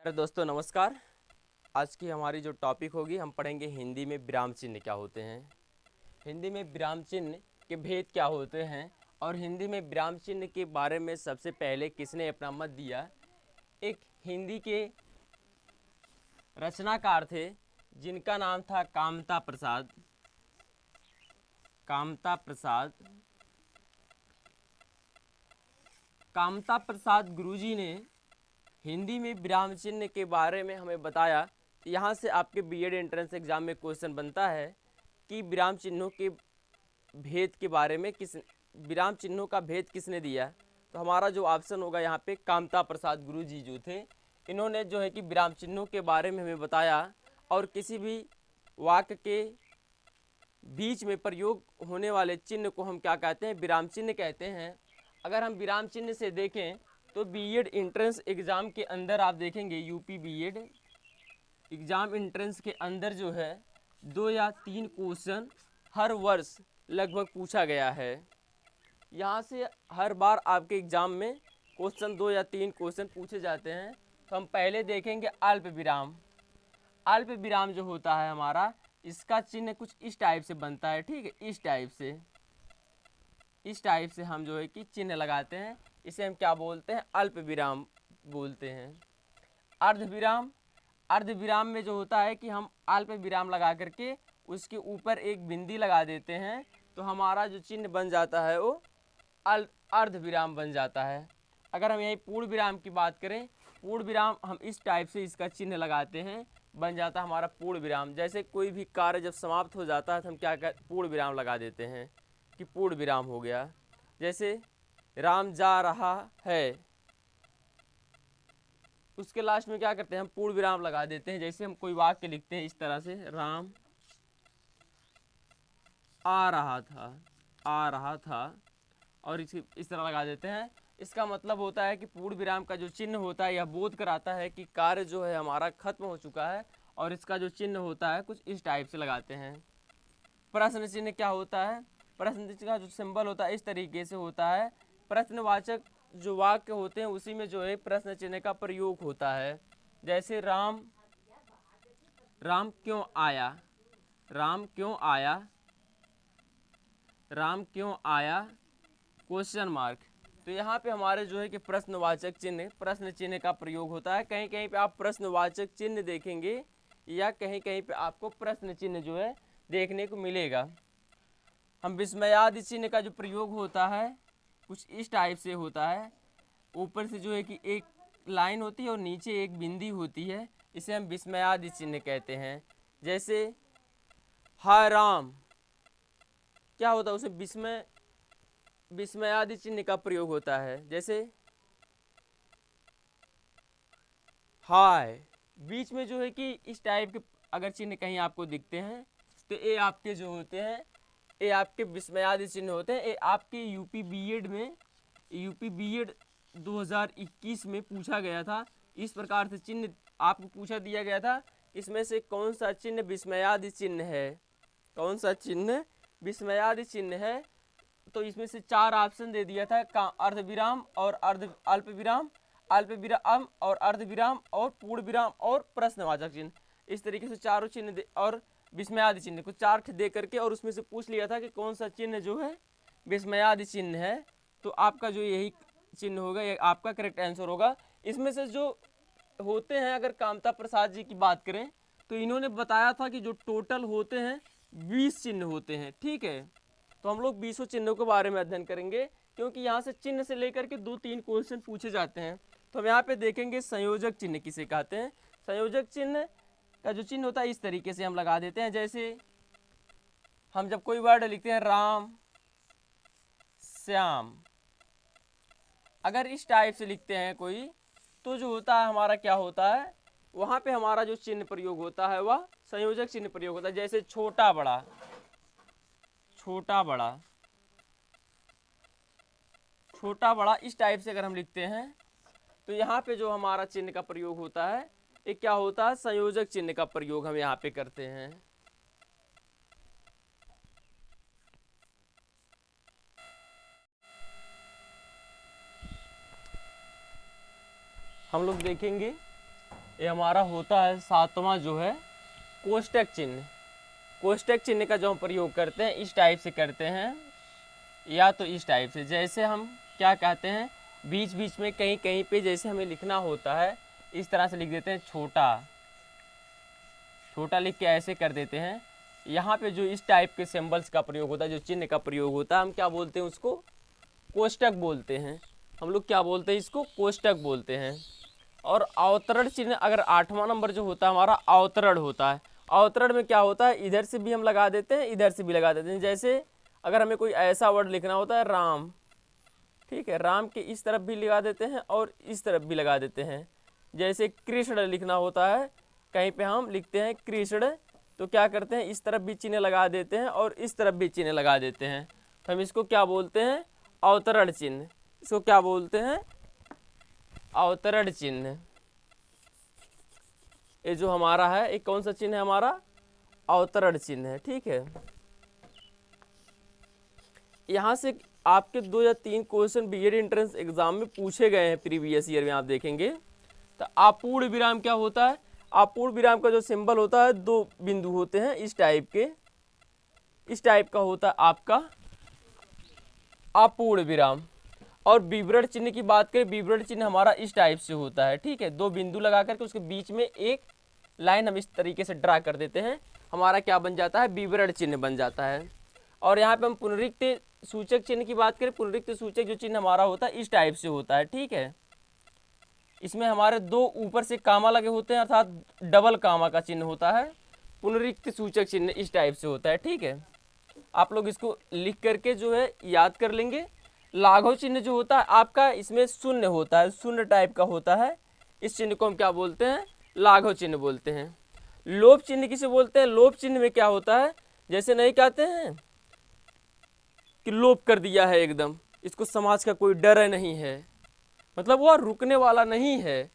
अरे दोस्तों नमस्कार। आज की हमारी जो टॉपिक होगी, हम पढ़ेंगे हिंदी में विराम चिन्ह क्या होते हैं, हिंदी में विराम चिन्ह के भेद क्या होते हैं और हिंदी में विराम चिन्ह के बारे में सबसे पहले किसने अपना मत दिया। एक हिंदी के रचनाकार थे जिनका नाम था कामता प्रसाद। कामता प्रसाद कामता प्रसाद गुरुजी ने हिंदी में विराम चिन्ह के बारे में हमें बताया। यहाँ से आपके बीएड एंट्रेंस एग्जाम में क्वेश्चन बनता है कि विराम चिन्हों के भेद के बारे में विराम चिन्हों का भेद किसने दिया। तो हमारा जो ऑप्शन होगा यहाँ पे कामता प्रसाद गुरुजी जो थे, इन्होंने जो है कि विराम चिन्हों के बारे में हमें बताया। और किसी भी वाक्य के बीच में प्रयोग होने वाले चिन्ह को हम क्या कहते हैं, विराम चिन्ह कहते हैं। अगर हम विराम चिन्ह से देखें तो बीएड एंट्रेंस एग्ज़ाम के अंदर आप देखेंगे, यूपी बीएड एग्ज़ाम एंट्रेंस के अंदर जो है 2 या 3 क्वेश्चन हर वर्ष लगभग पूछा गया है। यहाँ से हर बार आपके एग्ज़ाम में क्वेश्चन 2 या 3 क्वेश्चन पूछे जाते हैं। तो हम पहले देखेंगे अल्प विराम। अल्प विराम जो होता है हमारा, इसका चिन्ह कुछ इस टाइप से बनता है, ठीक है। इस टाइप से हम जो है कि चिन्ह लगाते हैं, इसे हम क्या बोलते हैं, अल्प विराम बोलते हैं। अर्ध विराम, अर्ध विराम में जो होता है कि हम अल्प विराम लगा करके उसके ऊपर एक बिंदी लगा देते हैं, तो हमारा जो चिन्ह बन जाता है वो अर्ध विराम बन जाता है। अगर हम यही पूर्ण विराम की बात करें, पूर्ण विराम हम इस टाइप से इसका चिन्ह लगाते हैं, बन जाता है हमारा पूर्ण विराम। जैसे कोई भी कार्य जब समाप्त हो जाता है तो हम क्या पूर्ण विराम लगा देते हैं कि पूर्ण विराम हो गया। जैसे राम जा रहा है, उसके लास्ट में क्या करते हैं, हम पूर्ण विराम लगा देते हैं। जैसे हम कोई वाक्य लिखते हैं इस तरह से, राम आ रहा था और इस तरह लगा देते हैं। इसका मतलब होता है कि पूर्ण विराम का जो चिन्ह होता है यह बोध कराता है कि कार्य जो है हमारा खत्म हो चुका है, और इसका जो चिन्ह होता है कुछ इस टाइप से लगाते हैं। प्रश्न चिन्ह क्या होता है, प्रश्न चिन्ह का जो सिंबल होता है इस तरीके से होता है। प्रश्नवाचक जो वाक्य होते हैं उसी में जो है प्रश्न चिन्ह का प्रयोग होता है। जैसे राम क्यों आया, राम क्यों आया, राम क्यों आया, क्वेश्चन मार्क। तो यहाँ पे हमारे जो है कि प्रश्नवाचक चिन्ह, प्रश्न चिन्ह का प्रयोग होता है। कहीं कहीं पे आप प्रश्नवाचक चिन्ह देखेंगे या कहीं कहीं पे आपको प्रश्न चिन्ह जो है देखने को मिलेगा। हम विस्मयादि चिन्ह का जो प्रयोग होता है कुछ इस टाइप से होता है। ऊपर से जो है कि एक लाइन होती है और नीचे एक बिंदी होती है, इसे हम विस्मयादि चिन्ह कहते हैं। जैसे हाय राम, क्या होता है, उसे विस्मयादि चिन्ह का प्रयोग होता है। जैसे हाय, बीच में जो है कि इस टाइप के अगर चिन्ह कहीं आपको दिखते हैं तो ये आपके जो होते हैं, ये आपके विस्मयादि चिन्ह होते हैं। ये आपके यूपी बीएड 2021 में पूछा गया था। इस प्रकार से चिन्ह आपको पूछा दिया गया था, इसमें से कौन सा चिन्ह विस्मयादि चिन्ह है, कौन सा चिन्ह विस्मयादि चिन्ह है। तो इसमें से 4 ऑप्शन दे दिया था, अर्ध विराम और अल्प विराम, अल्प विराम और अर्ध विराम और पूर्ण विराम और प्रश्नवाचक चिन्ह। इस तरीके से चारों चिन्ह और विस्मयादि चिन्ह को 4 दे करके और उसमें से पूछ लिया था कि कौन सा चिन्ह जो है विस्मयादि चिन्ह है। तो आपका जो यही चिन्ह होगा, ये आपका करेक्ट आंसर होगा। इसमें से जो होते हैं, अगर कामता प्रसाद जी की बात करें तो इन्होंने बताया था कि जो टोटल होते हैं 20 चिन्ह होते हैं, ठीक है। तो हम लोग 20 चिन्हों के बारे में अध्ययन करेंगे, क्योंकि यहाँ से चिन्ह से लेकर के 2-3 क्वेश्चन पूछे जाते हैं। तो हम यहाँ पे देखेंगे संयोजक चिन्ह किसे कहते हैं। संयोजक चिन्ह का जो चिन्ह होता है इस तरीके से हम लगा देते हैं। जैसे हम जब कोई वर्ड लिखते हैं राम श्याम, अगर इस टाइप से लिखते हैं कोई, तो जो होता है हमारा क्या होता है, वहाँ पे हमारा जो चिन्ह प्रयोग होता है वह संयोजक चिन्ह प्रयोग होता है। जैसे छोटा बड़ा, छोटा बड़ा, छोटा बड़ा, इस टाइप से अगर हम लिखते हैं तो यहाँ पे जो हमारा चिन्ह का प्रयोग होता है ये क्या होता है, संयोजक चिन्ह का प्रयोग हम यहाँ पे करते हैं। हम लोग देखेंगे ये हमारा होता है 7वां जो है कोष्टक चिन्ह। कोष्टक चिन्ह का जो हम प्रयोग करते हैं इस टाइप से करते हैं, या तो इस टाइप से, जैसे हम क्या कहते हैं बीच बीच में कहीं कहीं पे जैसे हमें लिखना होता है इस तरह से लिख देते हैं, छोटा छोटा लिख के ऐसे कर देते हैं। यहाँ पे जो इस टाइप के सिंबल्स का प्रयोग होता है, जो चिन्ह का प्रयोग होता है, हम क्या बोलते हैं उसको, कोष्टक बोलते हैं। हम लोग क्या बोलते हैं इसको, कोष्टक बोलते हैं। और अवतरण चिन्ह अगर 8वां नंबर जो होता है हमारा अवतरण होता है। अवतरण में क्या होता है, इधर से भी हम लगा देते हैं, इधर से भी लगा देते हैं। जैसे अगर हमें कोई ऐसा वर्ड लिखना होता है राम, ठीक है, राम के इस तरफ भी लगा देते हैं और इस तरफ भी लगा देते हैं। जैसे कृष्ण लिखना होता है, कहीं पे हम लिखते हैं कृष्ण, तो क्या करते हैं इस तरफ भी चिन्ह लगा देते हैं और इस तरफ भी चिन्ह लगा देते हैं। तो हम इसको क्या बोलते हैं, अवतरण चिन्ह। इसको क्या बोलते हैं, अवतरण चिन्ह। ये जो हमारा है एक कौन सा चिन्ह है, हमारा अवतरण चिन्ह है, ठीक है। यहाँ से आपके 2 या 3 क्वेश्चन बीएड एंट्रेंस एग्जाम में पूछे गए हैं प्रीवियस ईयर में, आप देखेंगे। तो अपूर्ण विराम क्या होता है, अपूर्ण विराम का जो सिंबल होता है 2 बिंदु होते हैं इस टाइप के, इस टाइप का होता है आपका अपूर्ण विराम। और विवरण चिन्ह की बात करें, विवरण चिन्ह हमारा इस टाइप से होता है, ठीक है, 2 बिंदु लगा करके उसके बीच में एक लाइन हम इस तरीके से ड्रा कर देते हैं, हमारा क्या बन जाता है, विवरण चिन्ह बन जाता है। और यहाँ पे हम पुनरुक्त सूचक चिन्ह की बात करें, पुनरुक्त सूचक जो चिन्ह हमारा होता है इस टाइप से होता है, ठीक है। इसमें हमारे 2 ऊपर से कामा लगे होते हैं, अर्थात डबल कामा का चिन्ह होता है। पुनरुक्त सूचक चिन्ह इस टाइप से होता है, ठीक है। आप लोग इसको लिख करके जो है याद कर लेंगे। लाघव चिन्ह जो होता है आपका, इसमें शून्य होता है, शून्य टाइप का होता है, इस चिन्ह को हम क्या बोलते हैं, लाघव चिन्ह बोलते हैं। लोप चिन्ह किसे बोलते हैं, लोप चिन्ह में क्या होता है, जैसे नहीं कहते हैं कि लोप कर दिया है एकदम, इसको समाज का कोई डर नहीं है, मतलब वह रुकने वाला नहीं है।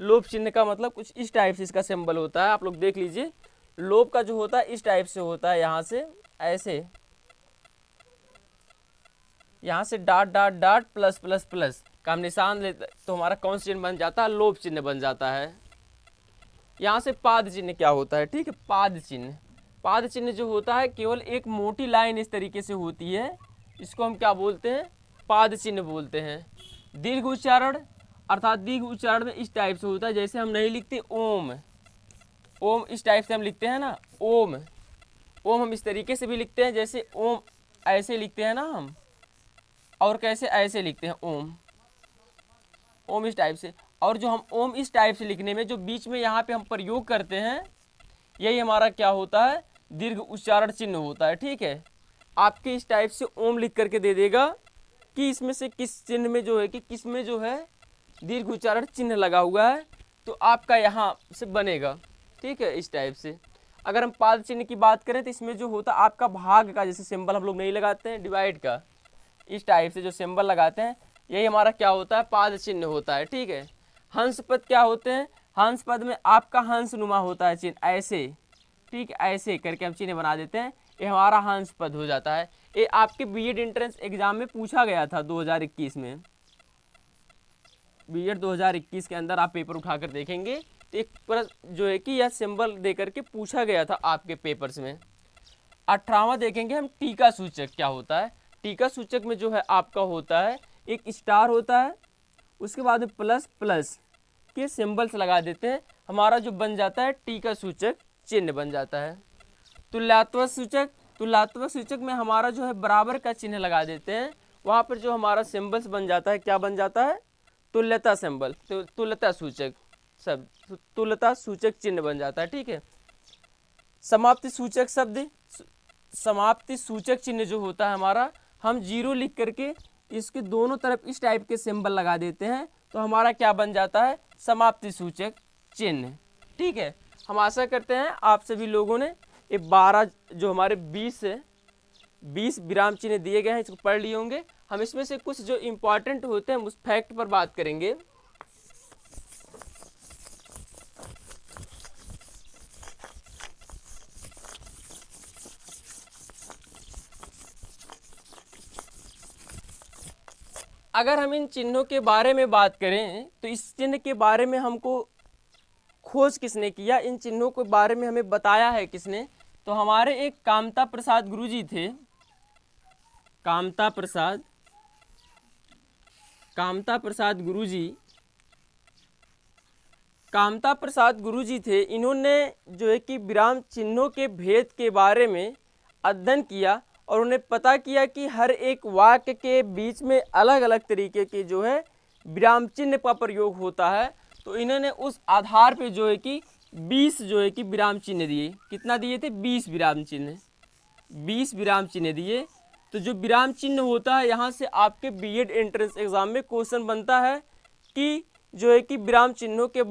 लोप चिन्ह का मतलब कुछ इस टाइप से इसका सिंबल होता है, आप लोग देख लीजिए। लोप का जो होता है इस टाइप से होता है, यहाँ से ऐसे, यहाँ से dot dot dot plus plus plus का हम निशान लेते तो हमारा कौन सा चिन्ह बन जाता है, लोप चिन्ह बन जाता है। यहाँ से पाद चिन्ह क्या होता है, ठीक है, पाद चिन्ह। पाद चिन्ह जो होता है केवल एक मोटी लाइन इस तरीके से होती है, इसको हम क्या बोलते हैं, पाद चिन्ह बोलते हैं। दीर्घ उच्चारण, अर्थात दीर्घ उच्चारण में इस टाइप से होता है, जैसे हम नहीं लिखते ओम, ओम इस टाइप से हम लिखते हैं ना, ओम, ओम हम इस तरीके से भी लिखते हैं, जैसे ओम ऐसे लिखते हैं ना हम, और कैसे ऐसे लिखते हैं ओम, ओम इस टाइप से। और जो हम ओम इस टाइप से लिखने में जो बीच में यहाँ पे हम प्रयोग करते हैं, यही हमारा क्या होता है, दीर्घ उच्चारण चिन्ह होता है, ठीक है। आपके इस टाइप से ओम लिख करके दे देगा कि इसमें से किस चिन्ह में जो है कि किस में जो है दीर्घ उच्चारण चिन्ह लगा हुआ है, तो आपका यहाँ से बनेगा, ठीक है, इस टाइप से। अगर हम पाद चिन्ह की बात करें तो इसमें जो होता है आपका भाग का, जैसे सिंबल हम लोग नहीं लगाते हैं डिवाइड का, इस टाइप से जो सिंबल लगाते हैं यही हमारा क्या होता है, पाद चिन्ह होता है, ठीक है। हंस पद क्या होते हैं, हंस पद में आपका हंस नुमा होता है चिन्ह, ऐसे, ठीक, ऐसे करके हम चिन्ह बना देते हैं, ये हमारा हंस पद हो जाता है। ये आपके बीएड एंट्रेंस एग्जाम में पूछा गया था 2021 में, बीएड 2021 के अंदर आप पेपर उठाकर देखेंगे तो एक प्रश्न जो है कि यह सिंबल दे करके पूछा गया था आपके पेपर्स में। 18वां देखेंगे हम, टीका सूचक क्या होता है। टीका सूचक में जो है आपका होता है एक स्टार होता है, उसके बाद में प्लस प्लस के सिंबल्स लगा देते हैं, हमारा जो बन जाता है टीका सूचक चिन्ह बन जाता है। तुल्यात्मक सूचक, तुल्यात्मक सूचक में हमारा जो है बराबर का चिन्ह लगा देते हैं, वहाँ पर जो हमारा सिंबल्स बन जाता है क्या बन जाता है, तुल्यता सिंबल, तो तुल्यता सूचक शब्द, तुल्यता सूचक चिन्ह बन जाता है, ठीक है। समाप्ति सूचक शब्द, समाप्ति सूचक चिन्ह जो होता है हमारा, हम 0 लिख करके इसके दोनों तरफ इस टाइप के सिंबल लगा देते हैं, तो हमारा क्या बन जाता है, समाप्ति सूचक चिन्ह, ठीक है। हम आशा करते हैं आप सभी लोगों ने ये 12 जो हमारे 20 विराम चिन्ह दिए गए हैं इसको पढ़ लिए होंगे। हम इसमें से कुछ जो इम्पोर्टेंट होते हैं उस फैक्ट पर बात करेंगे। अगर हम इन चिन्हों के बारे में बात करें तो इस चिन्ह के बारे में हमको खोज किसने किया, इन चिन्हों के बारे में हमें बताया है किसने? तो हमारे एक कामता प्रसाद गुरुजी थे। कामता प्रसाद गुरुजी थे। इन्होंने जो है कि विराम चिन्हों के भेद के बारे में अध्ययन किया और उन्हें पता किया कि हर एक वाक्य के बीच में अलग अलग तरीके के जो है विराम चिन्ह का प्रयोग होता है। तो इन्होंने उस आधार पे जो है कि 20 जो है कि विराम चिन्ह दिए। कितना दिए थे? 20 विराम चिन्ह। 20 विराम चिन्ह दिए। तो जो विराम चिन्ह होता है, यहाँ से आपके बीएड एंट्रेंस एग्जाम में क्वेश्चन बनता है कि जो है कि विराम चिन्हों के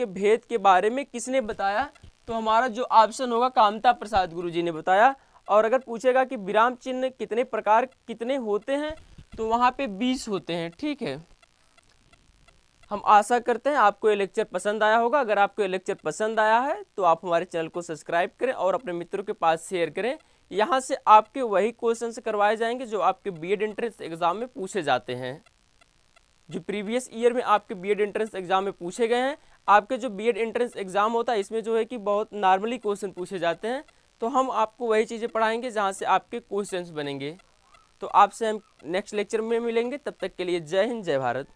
भेद के बारे में किसने बताया? तो हमारा जो ऑप्शन होगा कामता प्रसाद गुरुजी ने बताया। और अगर पूछेगा कि विराम चिन्ह कितने प्रकार कितने होते हैं, तो वहाँ पे 20 होते हैं। ठीक है, हम आशा करते हैं आपको ये लेक्चर पसंद आया होगा। अगर आपको ये लेक्चर पसंद आया है तो आप हमारे चैनल को सब्सक्राइब करें और अपने मित्रों के पास शेयर करें। यहाँ से आपके वही क्वेश्चन करवाए जाएंगे जो आपके बीएड एंट्रेंस एग्जाम में पूछे जाते हैं, जो प्रीवियस ईयर में आपके बीएड एंट्रेंस एग्जाम में पूछे गए हैं। आपके जो बीएड एंट्रेंस एग्जाम होता है इसमें जो है कि बहुत नॉर्मली क्वेश्चन पूछे जाते हैं। तो हम आपको वही चीज़ें पढ़ाएंगे जहाँ से आपके क्वेश्चंस बनेंगे। तो आपसे हम नेक्स्ट लेक्चर में मिलेंगे। तब तक के लिए जय हिंद, जय भारत।